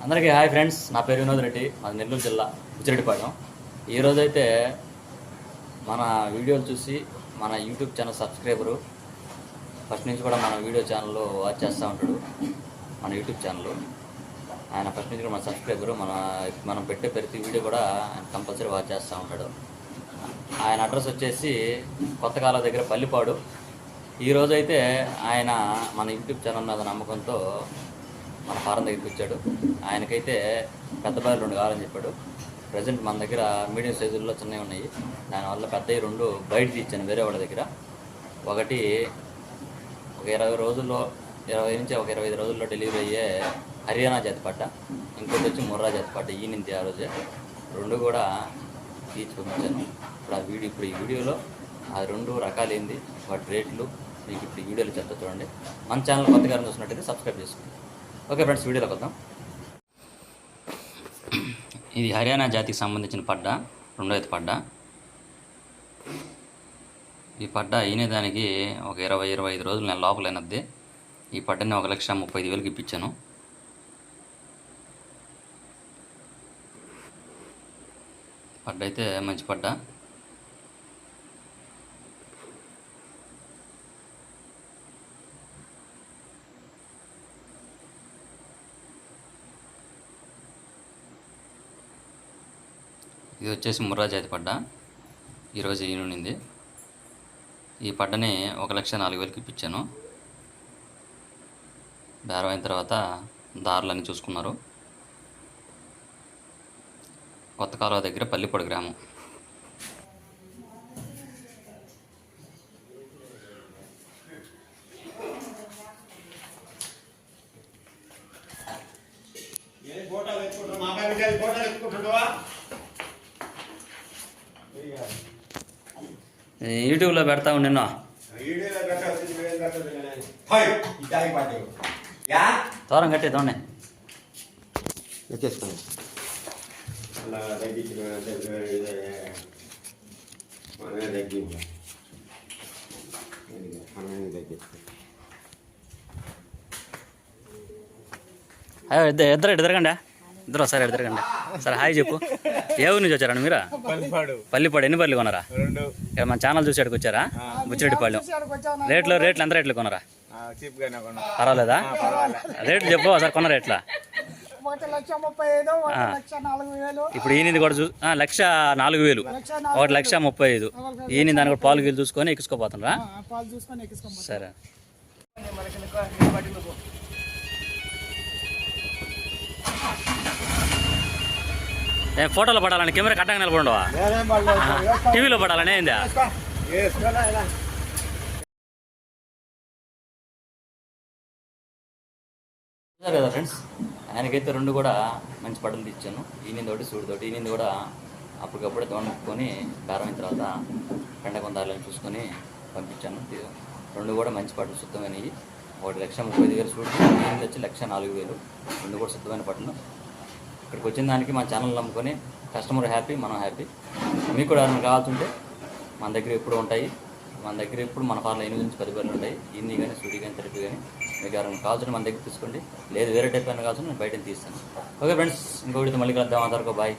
అందరికీ hi friends, నా పేరు వినోద్ రెడ్డి, మాది నెల్లూరు జిల్లా బుచ్చిరెడ్డిపాలెం. ఈరోజైతే మన వీడియోలు చూసి మన యూట్యూబ్ ఛానల్ సబ్స్క్రైబరు ఫస్ట్ నుంచి కూడా మన వీడియో ఛానల్లో వాచ్ చేస్తూ ఉంటాడు. మన యూట్యూబ్ ఛానల్ ఆయన ఫస్ట్ నుంచి కూడా మన సబ్స్క్రైబరు, మనం పెట్టే ప్రతి వీడియో కూడా ఆయన కంపల్సరీ వాచ్ చేస్తూ ఉంటాడు. ఆయన అడ్రస్ వచ్చేసి కొత్త కాలువ దగ్గర పల్లిపాడు. ఈరోజైతే ఆయన మన యూట్యూబ్ ఛానల్ మీద నమ్మకంతో మన ఫారం దగ్గరికి వచ్చాడు. ఆయనకైతే పెద్ద బాయలు 2 కావాలని చెప్పాడు. ప్రజెంట్ మన దగ్గర మీడియం సైజుల్లో చిన్నవి ఉన్నాయి. దానివల్ల పెద్దవి 2 బయట తీర్చాను వేరే వాళ్ళ దగ్గర. ఒకటి ఒక 20 రోజుల్లో 20 నుంచి ఒక 25 రోజుల్లో డెలివరీ అయ్యే హర్యానా జాతి పట్ట, ఇంకోటి వచ్చి ముర్రా జాతి పట్ట. ఈయనింది ఆ రోజే 2 కూడా తీర్చి పంపించాను. ఇప్పుడు ఈ వీడియోలో ఆ 2 రకాలు ఏంది, వాటి రేట్లు మీకు ఇప్పుడు ఈ వీడియోలో చెప్తా చూడండి. మన ఛానల్ కొత్తగా చూసినట్టయితే సబ్స్క్రైబ్ చేసుకోండి. ఓకే ఫ్రెండ్స్, వీడియోలోకి వద్దాం. ఇది హర్యానా జాతికి సంబంధించిన పడ్డ, 2వ ఈత పడ్డ. ఈ పడ్డ ఈనేదానికి ఒక 20-25 రోజులు నేను లోపలైనది. ఈ పడ్డని 1,35,000కి ఇప్పించాను. పడ్డ అయితే మంచి పడ్డ. ఇది వచ్చేసి ముర్రా జాతి పడ్డ. ఈరోజు ఈనుండింది. ఈ పడ్డని 1,04,000కి ఇప్పించాను. బేరం అయిన తర్వాత దారులన్నీ చూసుకున్నారు. కొత్త కాలువ దగ్గర పల్లిపాడు గ్రామం. యూట్యూబ్లో పెడతా నిన్న దూరం కట్టే దోనే వచ్చేసుకుని ఇద్దరు ఎదురకండి, ఇద్దరు ఒకసారి ఎదురకండి. సరే హాయ్ చెప్పు. ఏ ఊరి నుంచి వచ్చారా మీరు? పల్లిపాడు. ఎన్ని బర్రెలు కొనరా? ఇక్కడ మన ఛానల్ చూసి అక్కడికి వచ్చారా? బుచ్చిరెడ్డిపాలెం. రేట్లు ఎంత రేట్లు కొనరా? పర్వాలేదా? రేట్లు చెప్పు ఒకసారి. కొన్న రేట్లా? ఇప్పుడు ఈయనది కూడా 1,04,000, 1,35,000. ఈయన దాని కూడా పాలు గీలు చూసుకొని ఎక్కించుకోపోతున్నారా? సరే. ఫోటోలో పడాలని కెమెరా కట్టంగా నిలబడవా? టీవీలో పడాలని ఏందా? కదా ఫ్రెండ్స్, ఆయనకైతే 2 కూడా మంచి పడలు తెచ్చాను. ఈయన తోటి సూడితోటి. ఈయన కూడా అప్పటికప్పుడే తోడుకొని బేరం అయిన తర్వాత పెండ కొందాలని చూసుకొని పంపించాను. 2 కూడా మంచి పడలు శుద్ధమైనవి. 1,35,000 సూడి, ఈయన వచ్చి 1,04,000. 2 కూడా శుద్ధమైన పడలు. ఇక్కడికి వచ్చిన దానికి మా ఛానల్ నమ్ముకొని కస్టమర్ హ్యాపీ, మనం హ్యాపీ. మీకు కూడా ఏమైనా కావాల్సింటే మన దగ్గర ఎప్పుడు ఉంటాయి. మన దగ్గర ఎప్పుడు మన ఫార్లో 8 నుంచి 10 బర్రెలు ఉంటాయి. ఇన్ని కానీ సూడి కానీ తెరపి కానీ మీకు ఎవరైనా కావాల్సింటే మన దగ్గర తీసుకోండి. లేదు వేరే టైప్ అయినా కావాల్సింటే నేను బయట తీస్తాను. ఓకే ఫ్రెండ్స్, ఇంకో వీడితో మళ్ళీ కలుద్దాం. అందరికీ బాయ్.